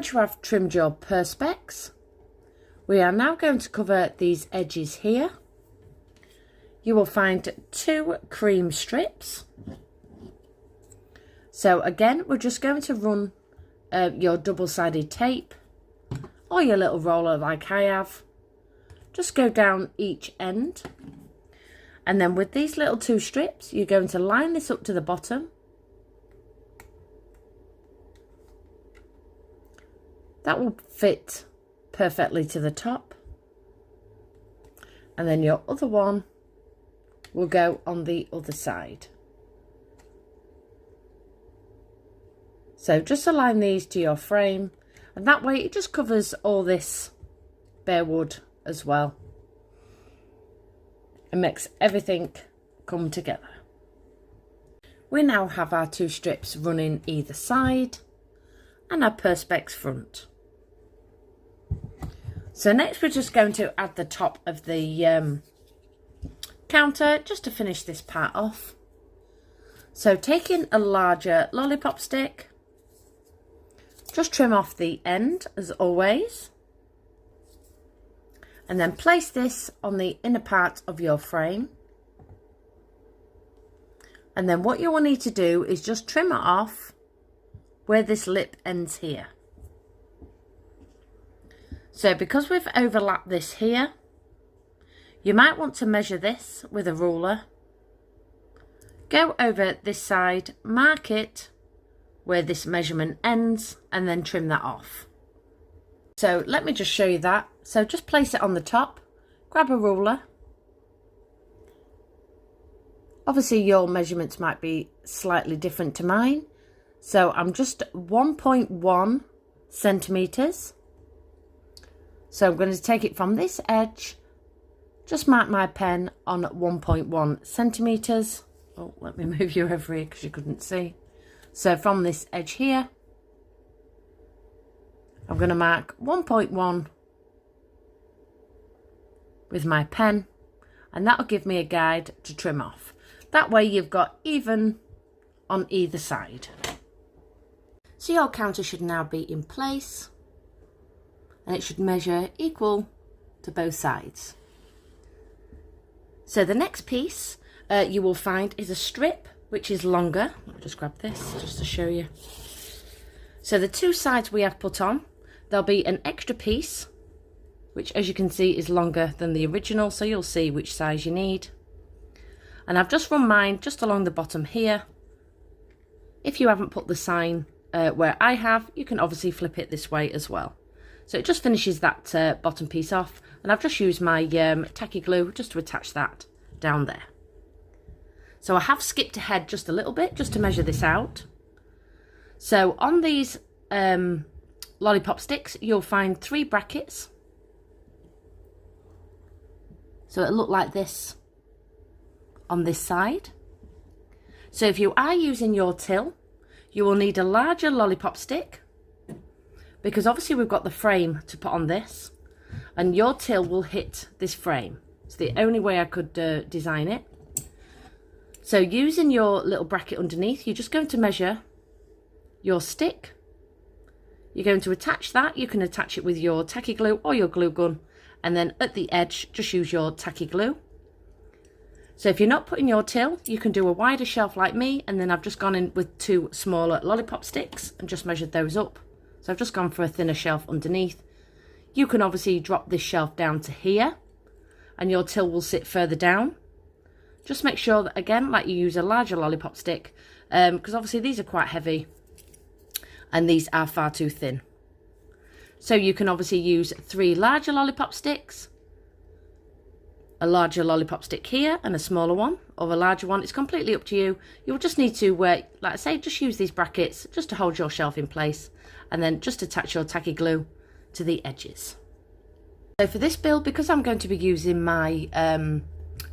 Once you have trimmed your perspex, we are now going to cover these edges here. You will find 2 cream strips. So again, we're just going to run your double-sided tape or your little roller like I have. Just go down each end. And then with these little 2 strips, you're going to line this up to the bottom. That will fit perfectly to the top. And then your other one will go on the other side. So just align these to your frame, and that way it just covers all this bare wood as well. And makes everything come together. We now have our 2 strips running either side and our perspex front. So next we're just going to add the top of the counter just to finish this part off. So taking a larger lollipop stick, just trim off the end as always. And then place this on the inner part of your frame. And then what you will need to do is just trim it off where this lip ends here. So because we've overlapped this here, you might want to measure this with a ruler. Go over this side, mark it where this measurement ends, and then trim that off. So let me just show you that. So just place it on the top, grab a ruler. Obviously your measurements might be slightly different to mine. So I'm just 1.1 centimeters. So I'm going to take it from this edge, just mark my pen on 1.1 centimeters. Oh, let me move you over here because you couldn't see. So from this edge here, I'm going to mark 1.1 with my pen, and that'll give me a guide to trim off. That way you've got even on either side. So your counter should now be in place, and it should measure equal to both sides. So the next piece you will find is a strip which is longer. Let me just grab this just to show you. So the 2 sides we have put on, there'll be an extra piece which, as you can see, is longer than the original, so you'll see which size you need. And I've just run mine just along the bottom here. If you haven't put the sign where I have, you can obviously flip it this way as well. So it just finishes that bottom piece off, and I've just used my tacky glue just to attach that down there. So I have skipped ahead just a little bit just to measure this out. So on these lollipop sticks, you'll find 3 brackets. So it'll look like this on this side. So if you are using your till, you will need a larger lollipop stick, because obviously we've got the frame to put on this, and your till will hit this frame. It's the only way I could design it. So using your little bracket underneath, you're just going to measure your stick. You're going to attach that. You can attach it with your tacky glue or your glue gun, and then at the edge just use your tacky glue. So if you're not putting your till, you can do a wider shelf like me, and then I've just gone in with 2 smaller lollipop sticks and just measured those up. So I've just gone for a thinner shelf underneath. You can obviously drop this shelf down to here, and your till will sit further down. Just make sure that, again, like you use a larger lollipop stick, because obviously these are quite heavy and these are far too thin. So you can obviously use 3 larger lollipop sticks, a larger lollipop stick here and a smaller one, or a larger one. It's completely up to you. You'll just need to, like I say, just use these brackets just to hold your shelf in place, and then just attach your tacky glue to the edges. So for this build, because I'm going to be using my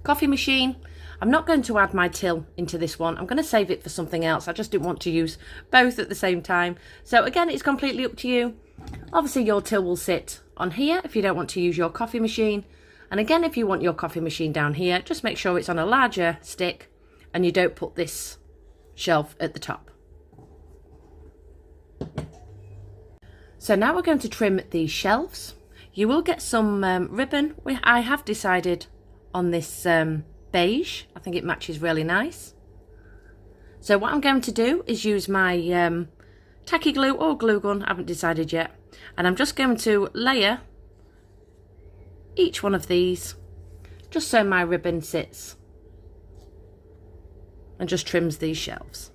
coffee machine, I'm not going to add my till into this one. I'm going to save it for something else. I just didn't want to use both at the same time. So again, it's completely up to you. Obviously your till will sit on here if you don't want to use your coffee machine. And again, if you want your coffee machine down here, just make sure it's on a larger stick and you don't put this shelf at the top. So now we're going to trim these shelves. You will get some ribbon. I have decided on this beige. I think it matches really nice. So what I'm going to do is use my tacky glue or glue gun, I haven't decided yet. And I'm just going to layer each one of these just so my ribbon sits and just trims these shelves.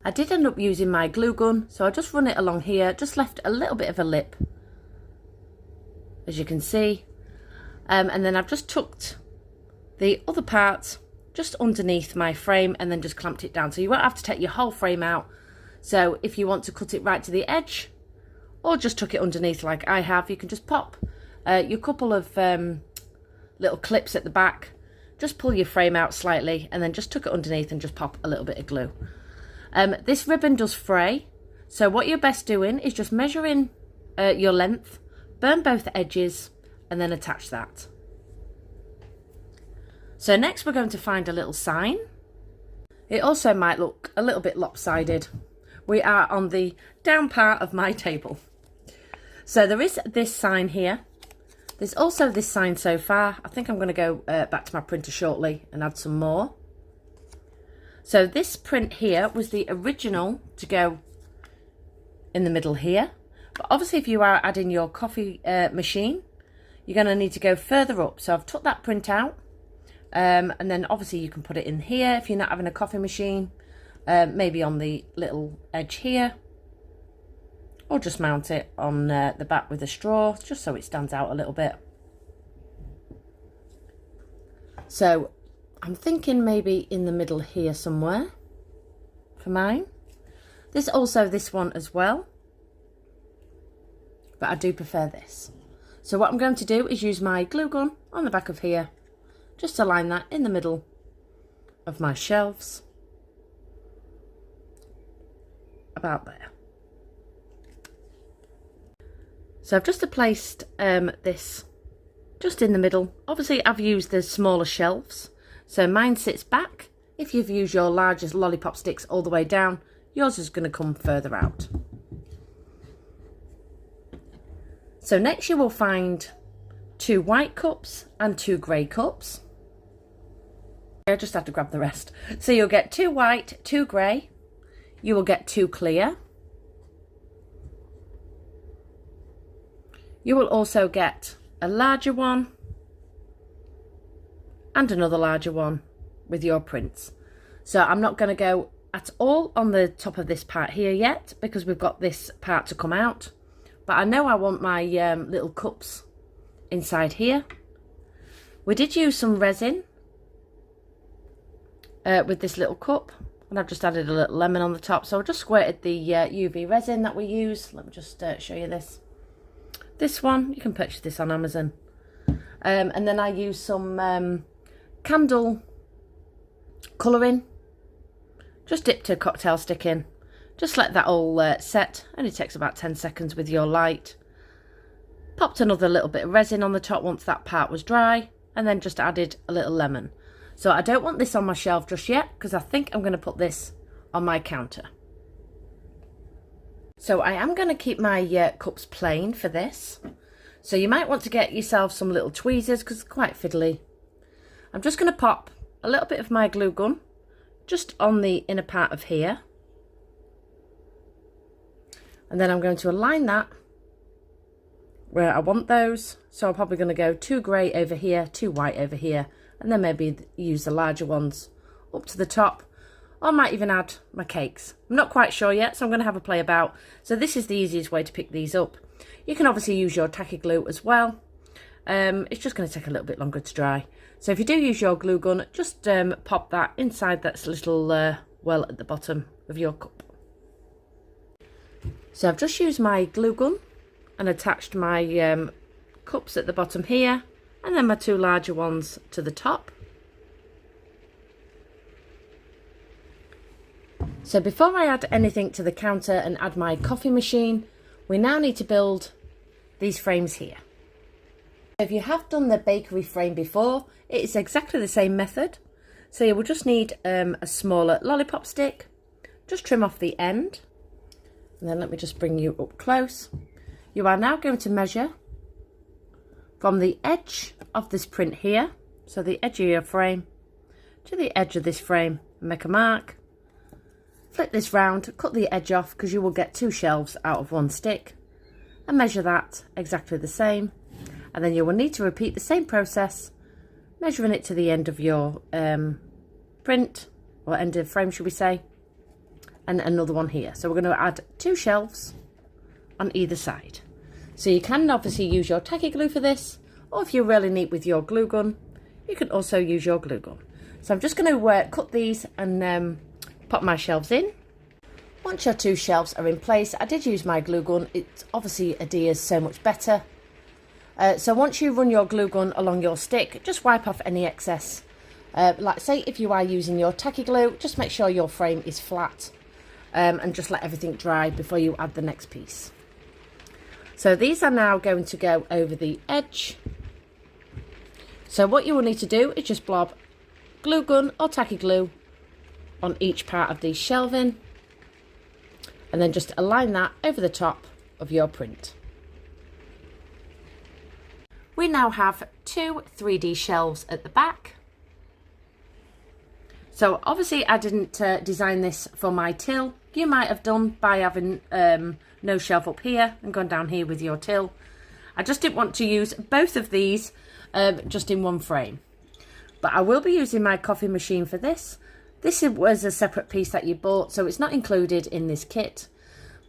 I did end up using my glue gun, so I just run it along here, just left a little bit of a lip, as you can see. And then I've just tucked the other part just underneath my frame and then just clamped it down. So you won't have to take your whole frame out. So if you want to cut it right to the edge or just tuck it underneath like I have, you can just pop your couple of little clips at the back, just pull your frame out slightly and then just tuck it underneath and just pop a little bit of glue. This ribbon does fray, so what you're best doing is just measuring your length, burn both edges and then attach that. So next we're going to find a little sign. It also might look a little bit lopsided. We are on the down part of my table. So there is this sign here. There's also this sign so far. I think I'm going to go back to my printer shortly and add some more. So this print here was the original to go in the middle here. But obviously if you are adding your coffee machine, you're going to need to go further up. So I've took that print out. And then obviously you can put it in here if you're not having a coffee machine. Maybe on the little edge here. Or just mount it on the back with a straw, just so it stands out a little bit. So I'm thinking maybe in the middle here somewhere for mine. There's also this one as well, but I do prefer this. So what I'm going to do is use my glue gun on the back of here, just to line that in the middle of my shelves, about there. So I've just placed this just in the middle. Obviously I've used the smaller shelves, so mine sits back. If you've used your largest lollipop sticks all the way down, yours is going to come further out. So next you will find 2 white cups and 2 grey cups. I just have to grab the rest. So you'll get 2 white, 2 grey. You will get 2 clear. You will also get a larger one and another larger one with your prints. So I'm not going to go at all on the top of this part here yet because we've got this part to come out. But I know I want my little cups inside here. We did use some resin with this little cup, and I've just added a little lemon on the top. So I just squirted the UV resin that we use. Let me just show you this. This one, you can purchase this on Amazon. And then I use some candle colouring. Just dipped a cocktail stick in. Just let that all set. Only takes about 10 seconds with your light. Popped another little bit of resin on the top once that part was dry. And then just added a little lemon. So I don't want this on my shelf just yet because I think I'm going to put this on my counter. So I am going to keep my cups plain for this. So you might want to get yourself some little tweezers because it's quite fiddly. I'm just going to pop a little bit of my glue gun just on the inner part of here. And then I'm going to align that where I want those. So I'm probably going to go 2 grey over here, 2 white over here, and then maybe use the larger ones up to the top. Or I might even add my cakes. I'm not quite sure yet, so I'm going to have a play about. So this is the easiest way to pick these up. You can obviously use your tacky glue as well. It's just going to take a little bit longer to dry. So if you do use your glue gun, just pop that inside that little well at the bottom of your cup. So I've just used my glue gun and attached my cups at the bottom here, and then my 2 larger ones to the top. So before I add anything to the counter and add my coffee machine, we now need to build these frames here. If you have done the bakery frame before, it's exactly the same method. So you will just need a smaller lollipop stick, just trim off the end, And then let me just bring you up close. You are now going to measure from the edge of this print here, so the edge of your frame, to the edge of this frame, and make a mark. Flip this round, cut the edge off because you will get 2 shelves out of 1 stick, and measure that exactly the same. And then you will need to repeat the same process, measuring it to the end of your print, or end of frame should we say, and another one here. So we're going to add 2 shelves on either side. So you can obviously use your tacky glue for this, or if you're really neat with your glue gun, you can also use your glue gun. So I'm just going to cut these and pop my shelves in. Once your 2 shelves are in place, I did use my glue gun. It obviously adheres so much better. So once you run your glue gun along your stick, just wipe off any excess. Like say if you are using your tacky glue, just make sure your frame is flat and just let everything dry before you add the next piece. So these are now going to go over the edge. So what you will need to do is just blob glue gun or tacky glue on each part of the shelving, and then just align that over the top of your print. We now have 2 3D shelves at the back. So obviously I didn't design this for my till. You might have done by having no shelf up here and gone down here with your till. I just didn't want to use both of these just in one frame. But I will be using my coffee machine for this. This was a separate piece that you bought, so it's not included in this kit.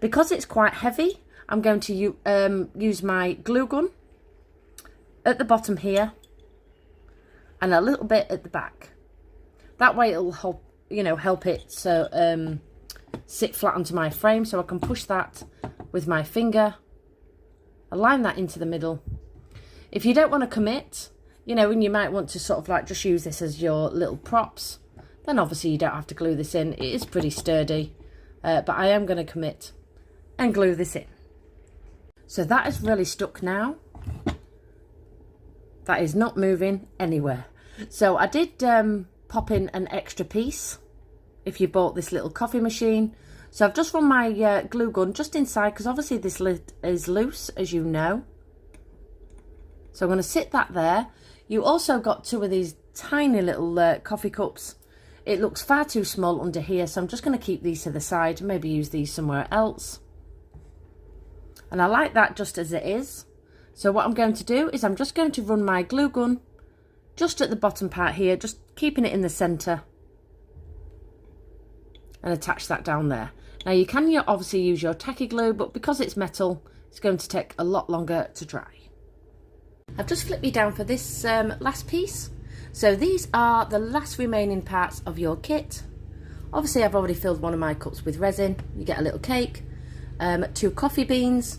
Because it's quite heavy, I'm going to use my glue gun at the bottom here and a little bit at the back. That way it'll help, help it so sit flat onto my frame, so I can push that with my finger, align that into the middle. If you don't want to commit, and you might want to sort of like just use this as your little props, then obviously you don't have to glue this in. It is pretty sturdy, but I am going to commit and glue this in. So that is really stuck now. That is not moving anywhere. So I did pop in an extra piece if you bought this little coffee machine. So I've just run my glue gun just inside, because obviously this lid is loose, as you know. So I'm going to sit that there. You also got 2 of these tiny little coffee cups. It looks far too small under here, so I'm just going to keep these to the side, maybe use these somewhere else. And I like that just as it is. So what I'm going to do is I'm just going to run my glue gun just at the bottom part here, just keeping it in the centre, and attach that down there. Now you can obviously use your tacky glue, but because it's metal, it's going to take a lot longer to dry. I've just flipped me down for this last piece. So these are the last remaining parts of your kit. Obviously I've already filled one of my cups with resin. You get a little cake, 2 coffee beans.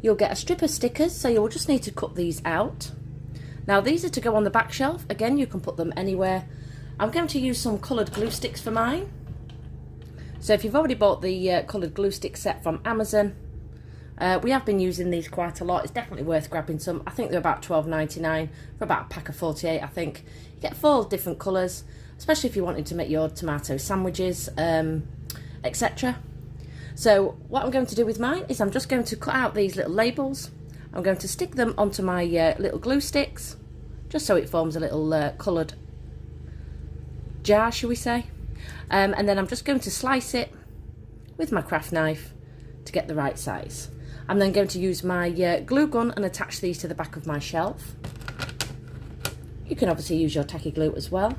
You'll get a strip of stickers, so you'll just need to cut these out. Now these are to go on the back shelf. Again, you can put them anywhere. I'm going to use some coloured glue sticks for mine. So if you've already bought the coloured glue stick set from Amazon, we have been using these quite a lot. It's definitely worth grabbing some. I think they're about £12.99 for about a pack of 48, I think. You get 4 different colours, especially if you wanted to make your tomato sandwiches, etc. So what I'm going to do with mine is I'm just going to cut out these little labels. I'm going to stick them onto my little glue sticks, just so it forms a little coloured jar, shall we say. And then I'm just going to slice it with my craft knife to get the right size. I'm then going to use my glue gun and attach these to the back of my shelf. You can obviously use your tacky glue as well.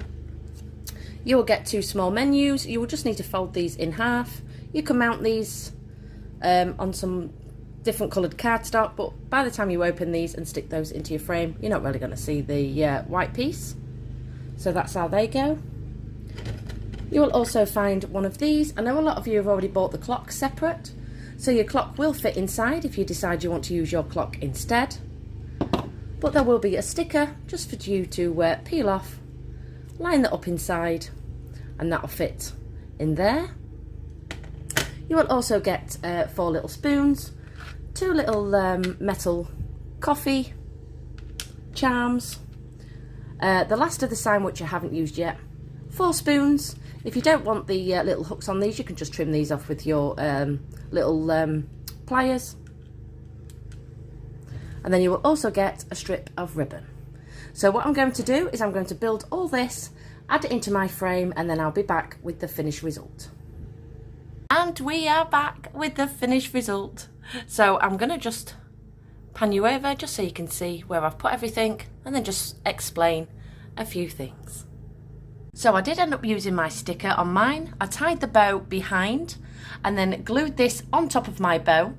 You will get 2 small menus. You will just need to fold these in half. You can mount these on some different coloured cardstock, but by the time you open these and stick those into your frame, you're not really going to see the white piece. So that's how they go. You will also find one of these. I know a lot of you have already bought the clock separate, so your clock will fit inside if you decide you want to use your clock instead. But there will be a sticker just for you to peel off, line that up inside, and that'll fit in there. You will also get 4 little spoons, 2 little metal coffee charms, the last of the sign which I haven't used yet, 4 spoons. If you don't want the little hooks on these, you can just trim these off with your little pliers. And then you will also get a strip of ribbon. So what I'm going to do is I'm going to build all this, add it into my frame, and then I'll be back with the finished result. And we are back with the finished result. So I'm going to just pan you over just so you can see where I've put everything, and then just explain a few things. So I did end up using my sticker on mine. I tied the bow behind and then glued this on top of my bow.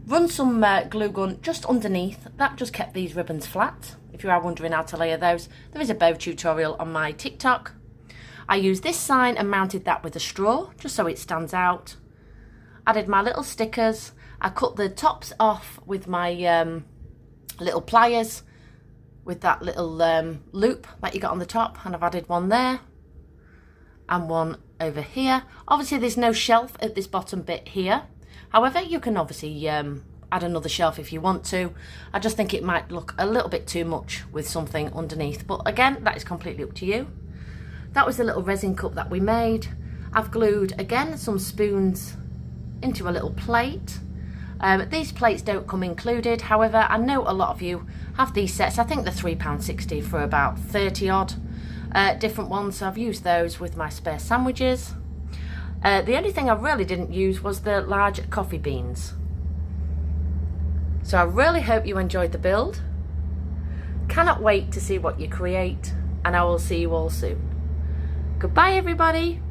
Run some glue gun just underneath. That just kept these ribbons flat. If you are wondering how to layer those, there is a bow tutorial on my TikTok. I used this sign and mounted that with a straw just so it stands out. Added my little stickers. I cut the tops off with my little pliers with that little loop that you got on the top, and I've added one there and one over here. Obviously there's no shelf at this bottom bit here. However, you can obviously add another shelf if you want to. I just think it might look a little bit too much with something underneath, but again, that is completely up to you. That was the little resin cup that we made. I've glued again some spoons into a little plate. These plates don't come included, however I know a lot of you have these sets. I think they're £3.60 for about 30 odd different ones, so I've used those with my spare sandwiches. The only thing I really didn't use was the large coffee beans. So I really hope you enjoyed the build. Cannot wait to see what you create, and I will see you all soon. Goodbye everybody.